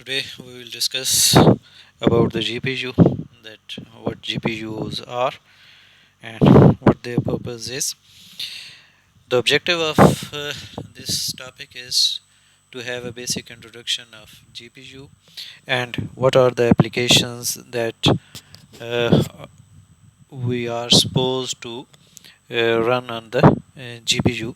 Today we will discuss about the GPU, that what GPUs are and what their purpose is. The objective of this topic is to have a basic introduction of GPU and what are the applications that uh, we are supposed to run on the GPU,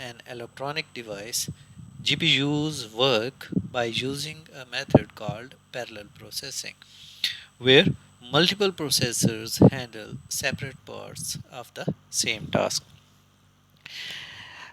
an electronic device. GPUs work by using a method called parallel processing, where multiple processors handle separate parts of the same task.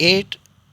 8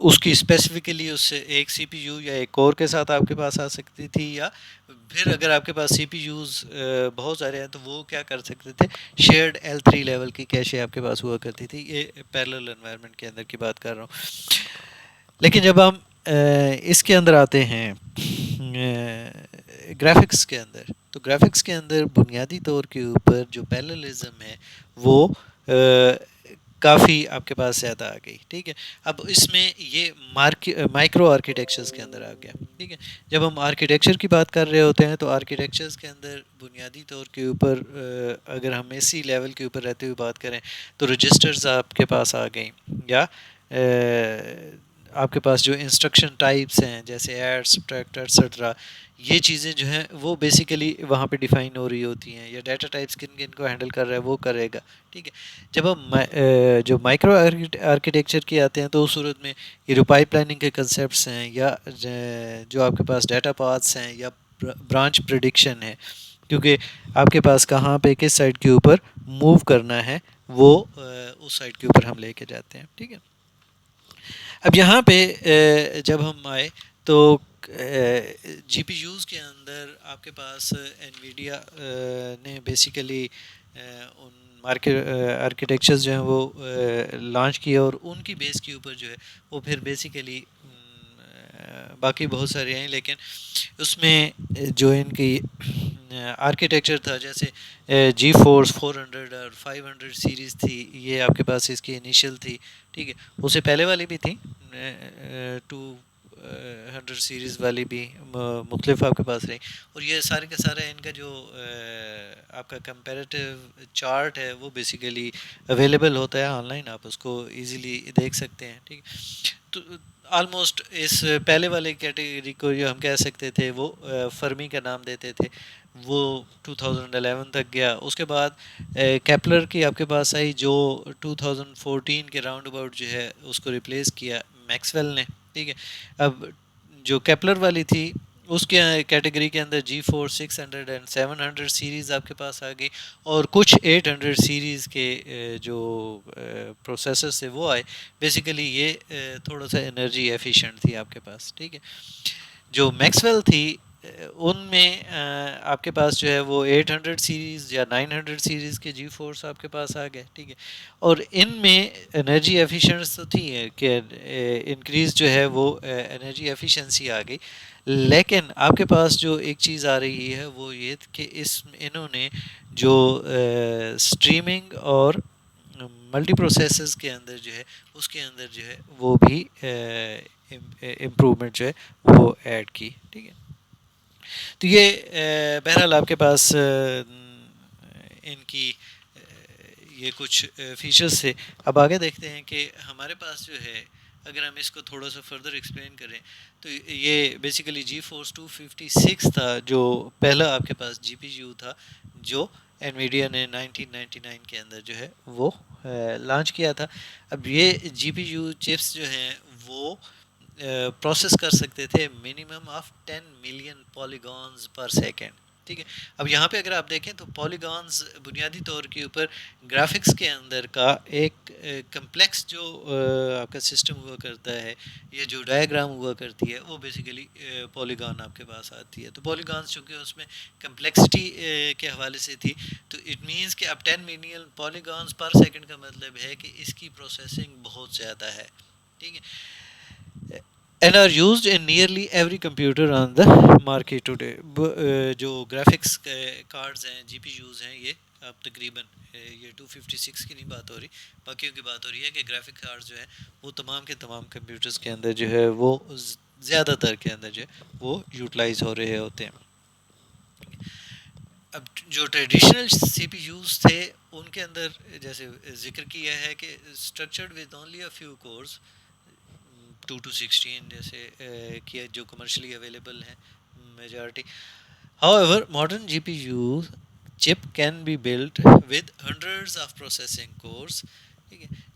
اس کی specifically اس سے ایک سی P you یا ایک کور کے ساتھ آپ کے پاس آ سکتی تھی، یا پھر اگر آپ کے پاس سی پی یوز بہت سارے ہیں تو وہ کیا کر سکتے تھے، شیئرڈ L3 لیول کی کیشے آپ کے پاس ہوا کرتی تھی. یہ پیرلل انوائرمنٹ کے اندر کی بات کر رہا ہوں. لیکن جب ہم اس کے اندر آتے ہیں گرافکس کے اندر، تو گرافکس کے اندر بنیادی طور کے اوپر جو پیرللزم ہے وہ کافی آپ کے پاس زیادہ آ گئی. ٹھیک ہے، اب اس میں یہ مائکرو آرکیٹیکچرز کے اندر آ گیا. ٹھیک ہے، جب ہم آرکیٹیکچر کی بات کر رہے ہوتے ہیں تو آرکیٹیکچرز کے اندر بنیادی طور کے اوپر اگر ہم اسی لیول کے اوپر رہتے ہوئے بات کریں تو رجسٹرز آپ کے پاس آ گئیں، یا آپ کے پاس جو انسٹرکشن ٹائپس ہیں جیسے ایڈ، سبٹریکٹ ایٹسٹرا، یہ چیزیں جو ہیں وہ بیسیکلی وہاں پہ ڈیفائن ہو رہی ہوتی ہیں، یا ڈیٹا ٹائپس کن کن کو ہینڈل کر رہا ہے وہ کرے گا. ٹھیک ہے، جب ہم جو مائکرو آرکیٹیکچر کی آتے ہیں تو اس صورت میں یہ جو پائپ لائننگ کے کنسیپٹس ہیں، یا جو آپ کے پاس ڈیٹا پاتھس ہیں، یا برانچ پریڈکشن ہے، کیونکہ آپ کے پاس کہاں پہ کس سائٹ کے اوپر موو کرنا ہے وہ اس سائٹ کے اوپر ہم لے کے جاتے ہیں. ٹھیک ہے، اب یہاں پہ جب ہم آئے تو جی پی یوز کے اندر آپ کے پاس انویڈیا نے بیسیکلی ان آرکیٹیکچرز جو ہیں وہ لانچ کیا، اور ان کی بیس کے اوپر جو ہے وہ پھر بیسیکلی باقی بہت سارے ہیں، لیکن اس میں جو ان کی آرکیٹیکچر تھا جیسے جی فورس 400 اور 500 سیریز تھی، یہ آپ کے پاس اس کی انیشیل تھی. ٹھیک ہے، اس سے پہلے والی بھی تھی 200 سیریز والی بھی مختلف آپ کے پاس رہی، اور یہ سارے کے سارے ان کا جو آپ کا کمپیریٹیو چارٹ ہے وہ بیسیکلی اویلیبل ہوتا ہے آن لائن، آپ اس کو ایزیلی دیکھ سکتے ہیں. ٹھیک ہے، تو آلموسٹ اس پہلے والے کیٹیگری کو جو ہم کہہ سکتے تھے وہ فرمی کا نام دیتے تھے، وہ 2011 تک گیا. اس کے بعد کیپلر کی آپ کے پاس آئی جو 2014 کے راؤنڈ اباؤٹ جو ہے اس کو ریپلیس کیا میکس ویل نے. ٹھیک ہے، اب جو کیپلر والی تھی اس کے کیٹیگری کے اندر جی فور 600 اینڈ 700 سیریز آپ کے پاس آ گئی، اور کچھ 800 سیریز کے جو پروسیسرز تھے وہ آئے. بیسیکلی یہ تھوڑا سا انرجی ایفیشینٹ تھی آپ کے پاس. ٹھیک ہے، جو میکس ویل تھی ان میں آپ کے پاس جو ہے وہ 800 سیریز یا 900 سیریز کے جی فورس آپ کے پاس آ گئے. ٹھیک ہے، اور ان میں انرجی ایفیشینس تو تھی ہے کہ انکریز جو ہے وہ انرجی ایفیشنسی آ گئی، لیکن آپ کے پاس جو ایک چیز آ رہی ہے وہ یہ کہ انہوں نے جو اسٹریمنگ اور ملٹی پروسیسز کے اندر جو ہے اس کے اندر جو ہے وہ بھی امپرومنٹ جو ہے وہ ایڈ کی. ٹھیک ہے، تو یہ بہرحال آپ کے پاس ان کی یہ کچھ فیچرز تھے. اب آگے دیکھتے ہیں کہ ہمارے پاس جو ہے اگر ہم اس کو تھوڑا سا فردر ایکسپلین کریں تو یہ بیسیکلی جی فورس 256 تھا جو پہلا آپ کے پاس جی پی یو تھا جو انویڈیا نے 1999 کے اندر جو ہے وہ لانچ کیا تھا. اب یہ جی پی یو چپس جو ہیں وہ پروسیس کر سکتے تھے minimum of 10 million polygons per second. ٹھیک ہے، اب یہاں پہ اگر آپ دیکھیں تو پالیگونز بنیادی طور کے اوپر گرافکس کے اندر کا ایک کمپلیکس جو آپ کا سسٹم ہوا کرتا ہے، یہ جو ڈائیگرام ہوا کرتی ہے وہ بیسیکلی پالیگون آپ کے پاس آتی ہے. تو پالیگونز چونکہ اس میں کمپلیکسٹی کے حوالے سے تھی تو اٹ مینس کہ اب 10 ملین پالیگونز پر سیکنڈ کا مطلب ہے کہ اس کی پروسیسنگ بہت زیادہ ہے. ٹھیک ہے، and are used in nearly every computer on the market today. جو گرافکس کارڈز ہیں جی پی یوز ہیں یہ اب تقریباً یہ 256 کی نہیں بات ہو رہی، باقیوں کی بات ہو رہی ہے کہ گرافک کارڈز جو ہیں وہ تمام کے تمام کمپیوٹرز کے اندر جو ہے وہ زیادہ تر کے اندر جو ہے وہ یوٹیلائز ہو رہے ہوتے ہیں. اب جو ٹریڈیشنل سی پی یوز تھے ان کے اندر جیسے ذکر کیا ہے کہ structured with only a few cores 2 to 16 جیسے کہ جو کمرشلی اویلیبل ہیں majority. However, modern GPU chip can be built with hundreds of processing cores.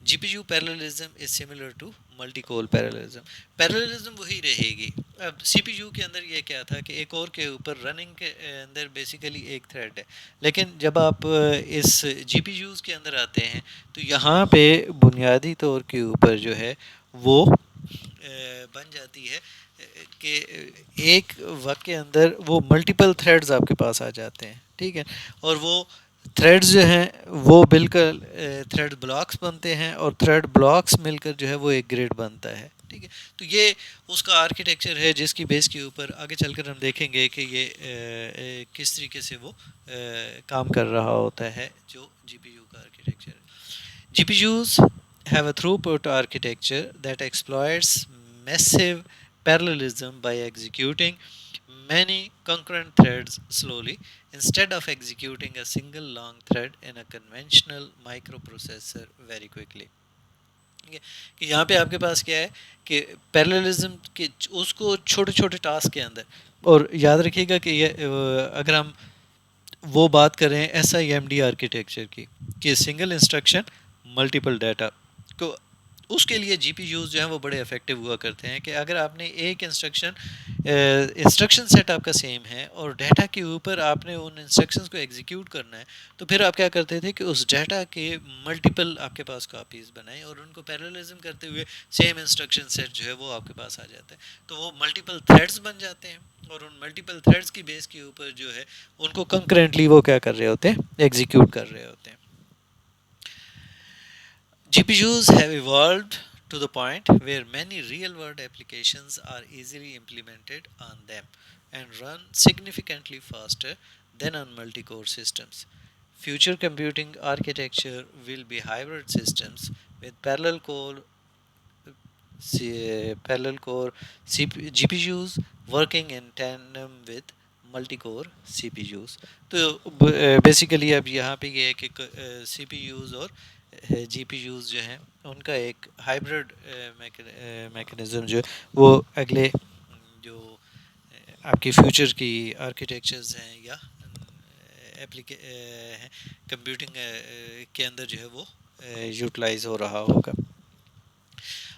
G P U parallelism is similar to multi core parallelism. Parallelism وہی رہے گی. اب سی P you کے اندر یہ کیا تھا کہ ایک اور کے اوپر رننگ کے اندر بیسیکلی ایک تھریڈ ہے، لیکن جب آپ اس جی پی یوز کے اندر آتے ہیں تو یہاں پہ بنیادی طور کے اوپر جو ہے وہ بن جاتی ہے کہ ایک وقت کے اندر وہ ملٹیپل تھریڈز آپ کے پاس آ جاتے ہیں، ٹھیک ہے، اور وہ تھریڈز جو ہیں وہ بالکل تھریڈ بلاکس بنتے ہیں، اور تھریڈ بلاکس مل کر جو ہے وہ ایک گریڈ بنتا ہے، ٹھیک ہے. تو یہ اس کا آرکیٹیکچر ہے جس کی بیس کے اوپر آگے چل کر ہم دیکھیں گے کہ یہ کس طریقے سے وہ کام کر رہا ہوتا ہے جو جی پی یو کا آرکیٹیکچر ہے. GPUs have a throughput architecture that exploits massive parallelism by executing many concurrent threads slowly instead of executing a single long thread in a conventional microprocessor very quickly. کہ یہاں پہ آپ کے پاس کیا ہے کہ پیراللزم کے اس کو چھوٹے چھوٹے ٹاسک کے اندر، اور یاد رکھیے گا کہ یہ اگر ہم وہ بات کریں S I am D architecture کی کہ سنگل انسٹرکشن ملٹیپل ڈیٹا کو، اس کے لیے جی پی یوز جو ہیں وہ بڑے افیکٹو ہوا کرتے ہیں کہ اگر آپ نے ایک انسٹرکشن سیٹ آپ کا سیم ہے اور ڈیٹا کے اوپر آپ نے ان انسٹرکشنز کو ایگزیکیوٹ کرنا ہے، تو پھر آپ کیا کرتے تھے کہ اس ڈیٹا کے ملٹیپل آپ کے پاس کاپیز بنائیں اور ان کو پیراللزم کرتے ہوئے سیم انسٹرکشن سیٹ جو ہے وہ آپ کے پاس آ جاتا ہے، تو وہ ملٹیپل تھریڈز بن جاتے ہیں، اور ان ملٹیپل تھریڈز کی بیس کے اوپر جو ہے ان کو کنکرنٹلی وہ کیا کر رہے ہوتے ہیں، ایگزیکیوٹ کر رہے ہوتے ہیں. GPUs have evolved to the point where many real-world applications are easily implemented on them and run significantly faster than on multi-core systems. Future computing architecture will be hybrid systems with parallel core GPUs working in tandem with multi core C P Us. تو basically اب یہاں پہ یہ ہے کہ سی P use اور جی P use جو ہیں ان کا ایک ہائبرڈ میکانزم جو ہے وہ اگلے جو آپ کی فیوچر کی آرکیٹیکچرز ہیں یا کمپیوٹنگ کے اندر جو ہے وہ یوٹیلائز ہو رہا ہوگا.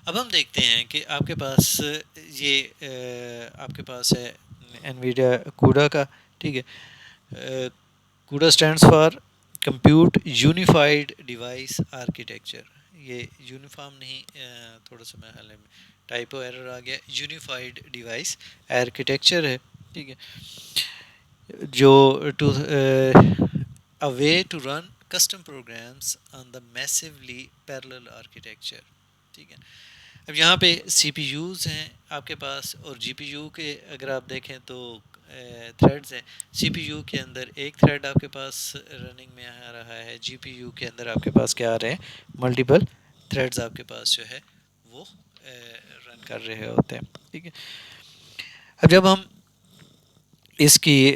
اب ہم دیکھتے ہیں کہ آپ کے پاس یہ آپ کے پاس ہے انویڈیا کوڈا کا، ٹھیک ہے. CUDA stands for compute unified device architecture. یہ یونیفارم نہیں، تھوڑا سا میں ٹائپو ایرر آ گیا، یونیفائڈ ڈیوائس آرکیٹیکچر ہے، ٹھیک ہے، جو to a way to run custom programs on the massively parallel architecture. ٹھیک ہے. اب یہاں پہ سی پی یوز ہیں آپ کے پاس، اور جی پی یو کے اگر آپ دیکھیں تو تھریڈز ہیں. سی پی یو کے اندر ایک تھریڈ آپ کے پاس رننگ میں آ رہا ہے، جی پی یو کے اندر آپ کے پاس کیا آ رہے ہیں، ملٹیپل تھریڈز آپ کے پاس جو ہے وہ رن کر رہے ہوتے ہیں، ٹھیک ہے. اب جب ہم اس کی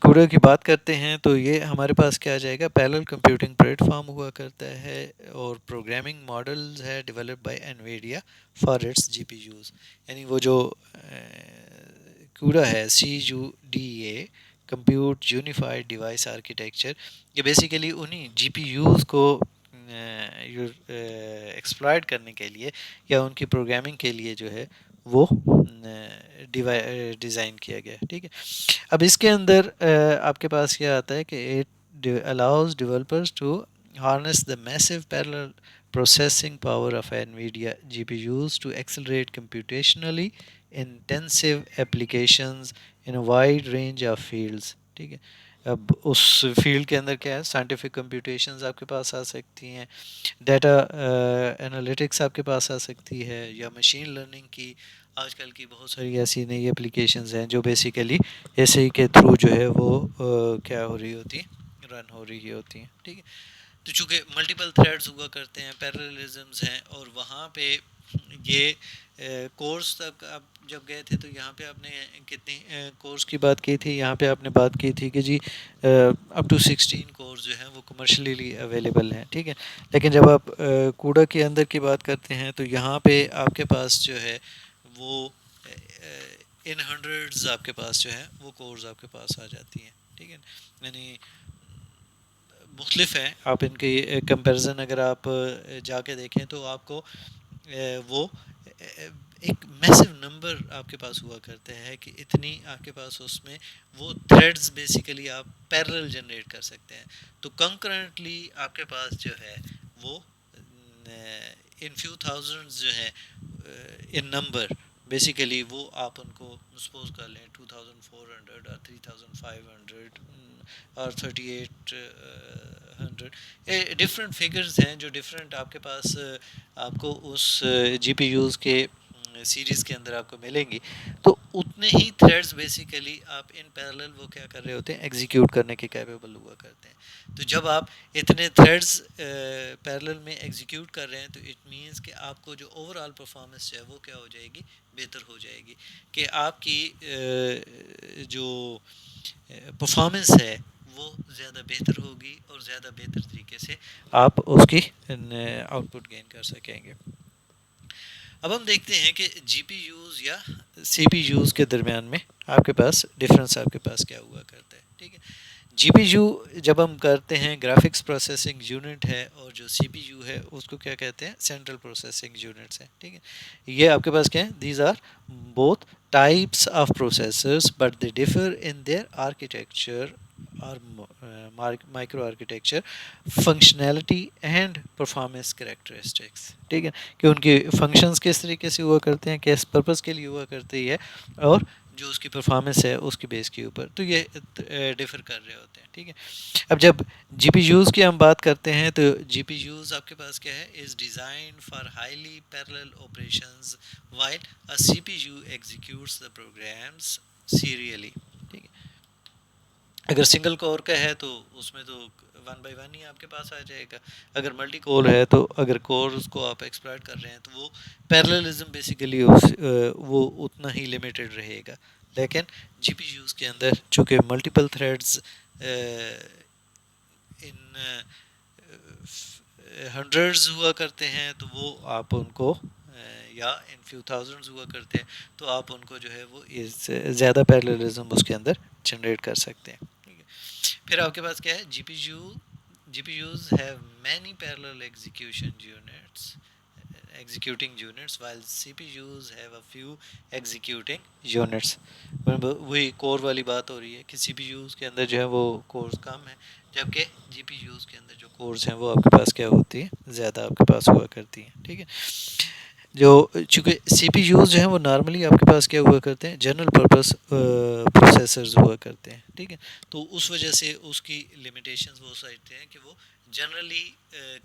کوڈر کی بات کرتے ہیں تو یہ ہمارے پاس کیا آ جائے گا، پیرلل کمپیوٹنگ پلیٹ فارم ہوا کرتا ہے، اور پروگرامنگ ماڈلز ہے develop by Nvidia for its G P Us. یعنی وہ جو کوڈا ہے CUDA compute unified device architecture, یہ بیسیکلی انہی جی پی یوز کو ایکسپلائٹ کرنے کے لیے یا ان کی پروگرامنگ کے لیے جو ہے وہ ڈیزائن کیا گیا، ٹھیک ہے. اب اس کے اندر آپ کے پاس کیا آتا ہے کہ it allows developers to harness the massive parallel processing power of NVIDIA GPUs to accelerate computationally intensive applications in a wide range of fields. ٹھیک ہے. اب اس فیلڈ کے اندر کیا ہے، سائنٹیفک کمپیوٹیشنز آپ کے پاس آ سکتی ہیں، ڈیٹا انالیٹکس آپ کے پاس آ سکتی ہے، یا مشین لرننگ کی آج کل کی بہت ساری ایسی نئی اپلیکیشنز ہیں جو بیسیکلی ایس ای کے تھرو جو ہے وہ کیا ہو رہی ہوتی ہیں، رن ہو رہی ہوتی ہیں، ٹھیک ہے. تو چونکہ ملٹیپل تھریڈز ہوا کرتے ہیں، پیراللزمز ہیں، اور وہاں پہ یہ کورس تک آپ جب گئے تھے تو یہاں پہ آپ نے کتنی کورس کی بات کی تھی، یہاں پہ آپ نے بات کی تھی کہ جی اپ ٹو 16 کورس جو ہیں وہ کمرشلی اویلیبل ہیں، ٹھیک ہے. لیکن جب آپ کوڈا کے اندر کی بات کرتے ہیں تو یہاں پہ آپ کے پاس جو ہے وہ ان ہنڈریڈز آپ کے پاس جو ہے وہ کورس آپ کے پاس آ جاتی ہیں، ٹھیک ہے. یعنی مختلف ہیں، آپ ان کی کمپیریزن اگر آپ جا کے دیکھیں تو آپ کو وہ ایک میسو نمبر آپ کے پاس ہوا کرتا ہے کہ اتنی آپ کے پاس اس میں وہ تھریڈز بیسیکلی آپ پیرلل جنریٹ کر سکتے ہیں. تو کنکرنٹلی آپ کے پاس جو ہے وہ ان فیو تھاؤزنڈز جو ہے ان نمبر بیسیکلی وہ آپ ان کو سپوز کر لیں 2400 اور 3500 اور 3800 ڈفرینٹ فگرز ہیں جو ڈفرینٹ آپ کے پاس آپ کو اس جی پی یوز کے سیریز کے اندر آپ کو ملیں گی. تو اتنے ہی تھریڈز بیسیکلی آپ ان پیرالل وہ کیا کر رہے ہوتے ہیں ایگزیکیوٹ کرنے کے کیپیبل ہوا کرتے ہیں. تو جب آپ اتنے تھریڈز پیرالل میں ایگزیکیوٹ کر رہے ہیں تو اٹ مینس کہ آپ کو جو اوور آل پرفارمنس ہے وہ کیا ہو جائے گی, بہتر ہو جائے گی, کہ آپ کی جو پرفارمنس ہے وہ زیادہ بہتر ہوگی اور زیادہ بہتر طریقے سے آپ اس کی آؤٹ پٹ گین کر سکیں گے. اب ہم دیکھتے ہیں کہ جی پی یوز یا سی پی یوز کے درمیان میں آپ کے پاس ڈفرینس آپ کے پاس کیا ہوا کرتا ہے. ٹھیک ہے, جی پی یو جب ہم کرتے ہیں گرافکس پروسیسنگ یونٹ ہے, اور جو سی پی یو ہے اس کو کیا کہتے ہیں سینٹرل پروسیسنگ یونٹس ہیں. ٹھیک ہے, یہ آپ کے پاس کیا ہیں, these are both types of processors but they differ in their architecture اور micro architecture, functionality and performance characteristics. ٹھیک ہے, کہ ان کے فنکشنز کس طریقے سے ہوا کرتے ہیں, کس پرپز کے لیے ہوا کرتی ہے, اور جو اس کی پرفارمنس ہے اس کی بیس کے اوپر, تو یہ ڈفر کر رہے ہوتے ہیں. ٹھیک ہے, اب جب جی پی یوز کی ہم بات کرتے ہیں تو جی پی یوز آپ کے پاس کیا ہے, is design for highly parallel operations while a C P U executes the programs serially. ٹھیک ہے, اگر سنگل کور کا ہے تو اس میں تو ون بائی ون ہی آپ کے پاس آ جائے گا. اگر ملٹی کور ہے تو اگر کورز کو آپ ایکسپلائٹ کر رہے ہیں تو وہ پیرللزم بیسیکلی وہ اتنا ہی لمیٹڈ رہے گا. لیکن جی پی یوز کے اندر چونکہ ملٹیپل تھریڈز ان ہنڈریڈز ہوا کرتے ہیں تو وہ آپ ان کو یا ان فیو تھاؤزنڈز ہوا کرتے ہیں تو آپ ان کو جو ہے وہ زیادہ پیرللزم اس کے اندر جنریٹ کر سکتے ہیں. ٹھیک ہے, پھر آپ کے پاس کیا ہے, G P Us have many parallel executing units while CPUs have a few executing units. وہی کور والی بات ہو رہی ہے کہ سی پی یوز کے اندر جو ہے وہ کورز کم ہیں, جبکہ جی پی یوز کے اندر جو کورز ہیں وہ آپ کے پاس کیا ہوتی ہیں, زیادہ آپ کے پاس ہوا کرتی ہیں. ٹھیک ہے, جو چونکہ سی پی یوز جو ہیں وہ نارملی آپ کے پاس کیا ہوا کرتے ہیں, جنرل پرپز پروسیسرز ہوا کرتے ہیں. ٹھیک ہے, تو اس وجہ سے اس کی لمیٹیشنز وہ سمجھتے ہیں کہ وہ جنرلی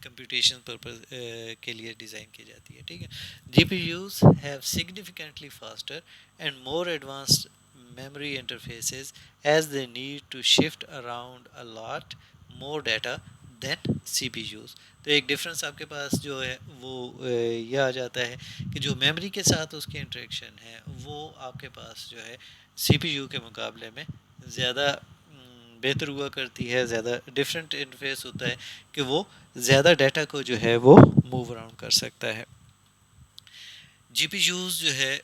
کمپیوٹیشن پرپز کے لیے ڈیزائن کی جاتی ہے. ٹھیک ہے, G P Us have significantly faster and more advanced memory interfaces as they need to shift around a lot more data than CPUs. تو ایک ڈفرینس آپ کے پاس جو ہے وہ یہ آ جاتا ہے کہ جو میموری کے ساتھ اس کی انٹریکشن ہے وہ آپ کے پاس جو ہے سی پی یو کے مقابلے میں زیادہ بہتر ہوا کرتی ہے, زیادہ ڈفرینٹ انٹرفیس ہوتا ہے کہ وہ زیادہ ڈیٹا کو جو ہے وہ موو اراؤنڈ کر سکتا ہے. جی پی یوز جو ہے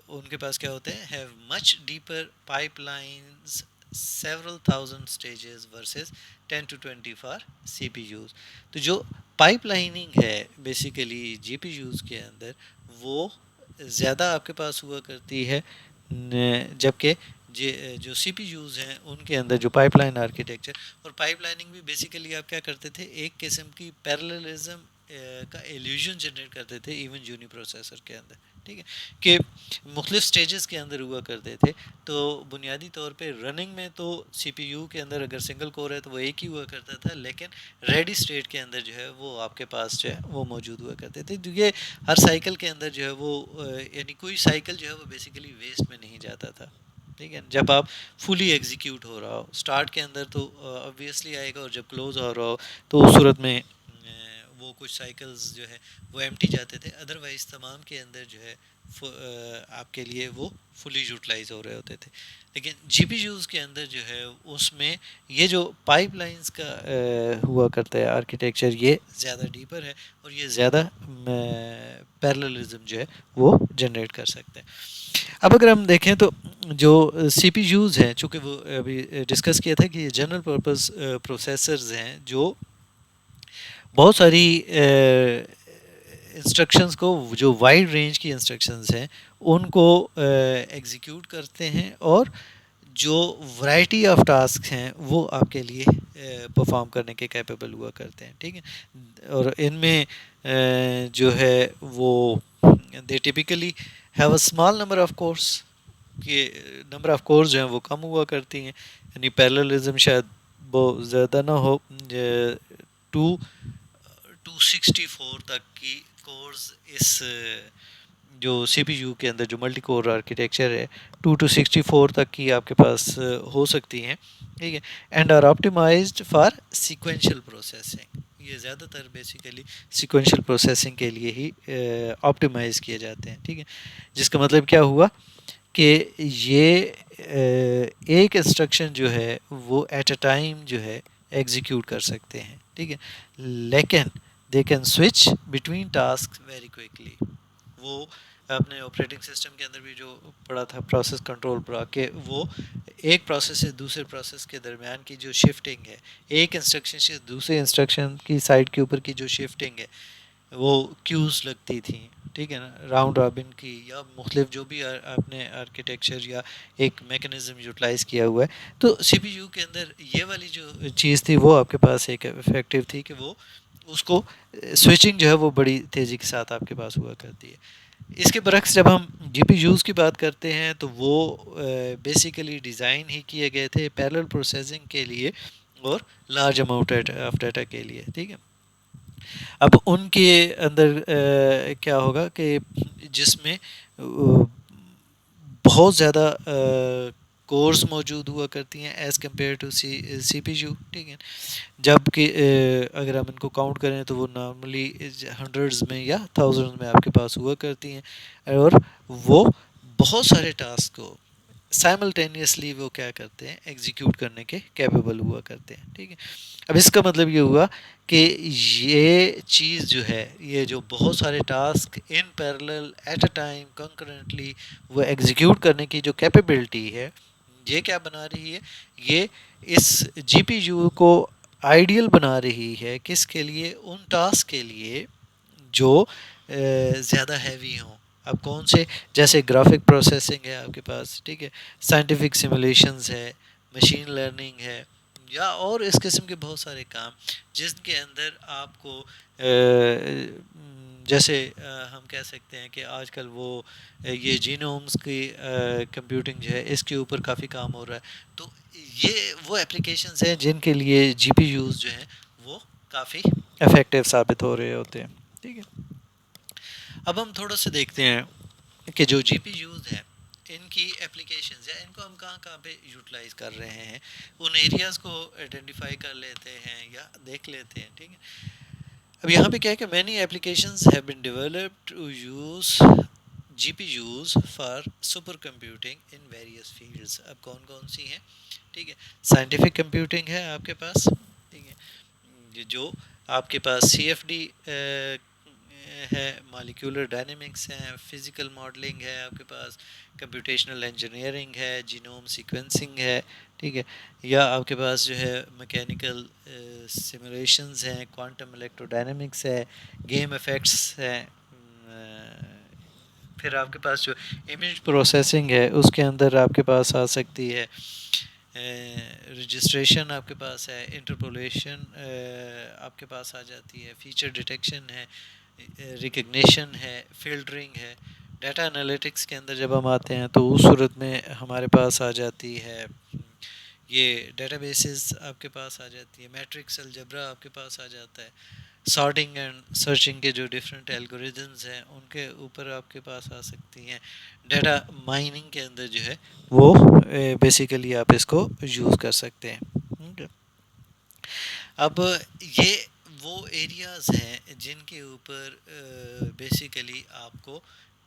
ان کے پاس کیا ہوتے ہیں, have much deeper pipelines several thousand stages versus 10 to 20 for C P Us. تو جو پائپ لائننگ ہے بیسیکلی جی پی یوز کے اندر وہ زیادہ آپ کے پاس ہوا کرتی ہے, جبکہ جو سی پی یوز ہیں ان کے اندر جو پائپ لائن آرکیٹیکچر, اور پائپ لائننگ بھی بیسیکلی آپ کیا کرتے تھے, ایک قسم کی پیرللزم کا ایلیوژن جنریٹ کرتے تھے ایون یونی پروسیسر کے اندر. ٹھیک ہے, کہ مختلف سٹیجز کے اندر ہوا کرتے تھے. تو بنیادی طور پہ رننگ میں تو سی پی یو کے اندر اگر سنگل کور ہے تو وہ ایک ہی ہوا کرتا تھا, لیکن ریڈی اسٹیٹ کے اندر جو ہے وہ آپ کے پاس جو ہے وہ موجود ہوا کرتے تھے. یہ ہر سائیکل کے اندر جو ہے وہ یعنی کوئی سائیکل جو ہے وہ بیسیکلی ویسٹ میں نہیں جاتا تھا. ٹھیک ہے, جب آپ فلی ایگزیکیوٹ ہو رہا ہو اسٹارٹ کے اندر تو آبویسلی آئے گا, اور جب کلوز ہو رہا ہو تو اس صورت میں وہ کچھ سائیکلز جو ہے وہ ایمٹی جاتے تھے, ادروائز تمام کے اندر جو ہے آپ کے لیے وہ فلی یوٹیلائز ہو رہے ہوتے تھے. لیکن جی پی یوز کے اندر جو ہے اس میں یہ جو پائپ لائنز کا ہوا کرتا ہے آرکیٹیکچر یہ زیادہ ڈیپر ہے, اور یہ زیادہ پیرللزم جو ہے وہ جنریٹ کر سکتا ہے. اب اگر ہم دیکھیں تو جو سی پی یوز ہیں, چونکہ وہ ابھی ڈسکس کیا تھا کہ یہ جنرل پرپز پروسیسرز ہیں جو بہت ساری انسٹرکشنز کو, جو وائڈ رینج کی انسٹرکشنز ہیں ان کو ایگزیکیوٹ کرتے ہیں, اور جو ورائٹی آف ٹاسک ہیں وہ آپ کے لیے پرفارم کرنے کے کیپیبل ہوا کرتے ہیں. ٹھیک ہے, اور ان میں جو ہے وہ they typically have a small number of cores کہ نمبر آف کورز جو ہیں وہ کم ہوا کرتی ہیں, یعنی پیرللزم شاید بہت زیادہ نہ ہو, 264 تک کی کورز اس جو سی پی یو کے اندر جو ملٹی کور آرکیٹیکچر ہے 2 to 64 تک کی آپ کے پاس ہو سکتی ہیں, ٹھیک ہے, and are optimized for sequential processing. یہ زیادہ تر بیسیکلی سیکوینشل پروسیسنگ کے لیے ہی آپٹیمائز کیے جاتے ہیں, ٹھیک ہے, جس کا مطلب کیا ہوا کہ یہ ایک انسٹرکشن جو ہے وہ ایٹ اے ٹائم جو ہے ایگزیکیوٹ کر سکتے ہیں, ٹھیک ہے, لیکن they can switch between task very quickly. وہ اپنے آپریٹنگ سسٹم کے اندر بھی جو پڑھا تھا پروسیس کنٹرول پڑھا کہ وہ ایک پروسیس سے دوسرے پروسیس کے درمیان کی جو شفٹنگ ہے, ایک انسٹرکشن سے دوسرے انسٹرکشن کی سائڈ کے اوپر کی جو شفٹنگ ہے وہ کیوز لگتی تھیں, ٹھیک ہے نا, راؤنڈ رابن کی یا مختلف جو بھی آپ نے آرکیٹیکچر یا ایک میکنزم یوٹیلائز کیا ہوا ہے. تو سی پی یو کے اندر یہ والی جو چیز تھی وہ آپ کے پاس ایک افیکٹو تھی کہ وہ اس کو سوئچنگ جو ہے وہ بڑی تیزی کے ساتھ آپ کے پاس ہوا کرتی ہے. اس کے برعکس جب ہم جی پی یوز کی بات کرتے ہیں تو وہ بیسیکلی ڈیزائن ہی کیے گئے تھے پیرلل پروسیسنگ کے لیے اور لارج اماؤنٹ آف ڈیٹا کے لیے, ٹھیک ہے. اب ان کے اندر کیا ہوگا کہ جس میں بہت زیادہ کورس موجود ہوا کرتی ہیں as compare to C P U, ٹھیک ہے, جب کہ اگر ہم ان کو کاؤنٹ کریں تو وہ نارملی ہنڈریڈز میں یا تھاؤزنڈز میں آپ کے پاس ہوا کرتی ہیں, اور وہ بہت سارے ٹاسک کو سائملٹینیسلی وہ کیا کرتے ہیں ایگزیکیوٹ کرنے کے کیپیبل ہوا کرتے ہیں, ٹھیک ہے. اب اس کا مطلب یہ ہوا کہ یہ چیز جو ہے یہ جو بہت سارے task in parallel at a time concurrently وہ ایگزیکیوٹ کرنے کی جو کیپیبلٹی ہے یہ کیا بنا رہی ہے, یہ اس جی پی یو کو آئیڈیل بنا رہی ہے کس کے لیے, ان ٹاسک کے لیے جو زیادہ ہیوی ہوں. اب کون سے, جیسے گرافک پروسیسنگ ہے آپ کے پاس, ٹھیک ہے, سائنٹیفک سیمولیشنز ہے, مشین لرننگ ہے, یا اور اس قسم کے بہت سارے کام جن کے اندر آپ کو جیسے ہم کہہ سکتے ہیں کہ آج کل وہ یہ جینومز کی کمپیوٹنگ جو ہے اس کے اوپر کافی کام ہو رہا ہے. تو یہ وہ اپلیکیشنز ہیں جن کے لیے جی پی یوز جو ہیں وہ کافی افیکٹو ثابت ہو رہے ہوتے ہیں, ٹھیک ہے. اب ہم تھوڑا سا دیکھتے ہیں کہ جو جی پی یوز ہیں ان کی اپلیکیشنز یا ان کو ہم کہاں کہاں پہ یوٹیلائز کر رہے ہیں, ان ایریاز کو آئیڈینٹیفائی کر لیتے ہیں یا دیکھ لیتے ہیں, ٹھیک ہے. اب یہاں پہ کیا ہے کہ many applications have been developed to use G P Us for super computing in various fields. اب کون کون سی ہیں, ٹھیک ہے, سائنٹیفک کمپیوٹنگ ہے آپ کے پاس, ٹھیک ہے, جو آپ کے پاس سی ایف ڈی ہے, مالیکولر ڈائنامکس ہیں, فزیکل ماڈلنگ ہے آپ کے پاس, کمپیوٹیشنل انجینئرنگ ہے, جینوم سیکوینسنگ ہے, ٹھیک ہے, یا آپ کے پاس جو ہے میکینیکل سیمولیشنز ہیں, کوانٹم الیکٹرو ڈائنامکس ہے, گیم افیکٹس ہیں, پھر آپ کے پاس جو امیج پروسیسنگ ہے اس کے اندر آپ کے پاس آ سکتی ہے رجسٹریشن, آپ کے پاس ہے انٹرپولیشن, آپ کے پاس آ جاتی ہے فیچر ڈیٹیکشن ہے, ریکگنیشن ہے, فلٹرنگ ہے. ڈیٹا انالیٹکس کے اندر جب ہم آتے ہیں تو اس صورت میں ہمارے پاس آ جاتی ہے یہ ڈیٹا بیسز آپ کے پاس آ جاتی ہے, میٹرکس الجبرا آپ کے پاس آ جاتا ہے, سارٹنگ اینڈ سرچنگ کے جو ڈفرینٹ الگوریدمز ہیں ان کے اوپر آپ کے پاس آ سکتی ہیں, ڈیٹا مائننگ کے اندر جو ہے وہ بیسیکلی آپ اس کو یوز کر سکتے ہیں. اب یہ وہ ایریاز ہیں جن کے اوپر بیسیکلی آپ کو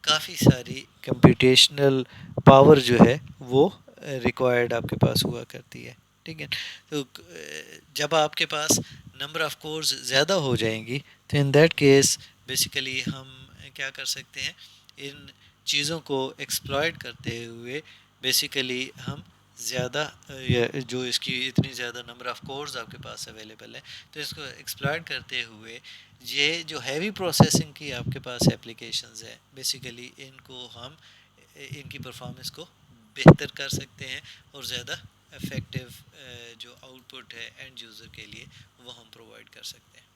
کافی ساری کمپیوٹیشنل پاور جو ہے وہ ریکوائرڈ آپ کے پاس ہوا کرتی ہے, ٹھیک ہے. تو جب آپ کے پاس نمبر آف کورز زیادہ ہو جائیں گی تو ان دیٹ کیس بیسیکلی ہم کیا کر سکتے ہیں, ان چیزوں کو ایکسپلائٹ کرتے ہوئے بیسیکلی ہم زیادہ جو اس کی اتنی زیادہ نمبر آف کورز آپ کے پاس اویلیبل ہے تو اس کو ایکسپلائٹ کرتے ہوئے یہ جو ہیوی پروسیسنگ کی آپ کے پاس اپلیکیشنز ہیں بیسیکلی ان کو ہم ان کی پرفارمنس کو بہتر کر سکتے ہیں اور زیادہ افیکٹو جو آؤٹ پٹ ہے اینڈ یوزر کے لیے وہ ہم پرووائڈ کر سکتے ہیں.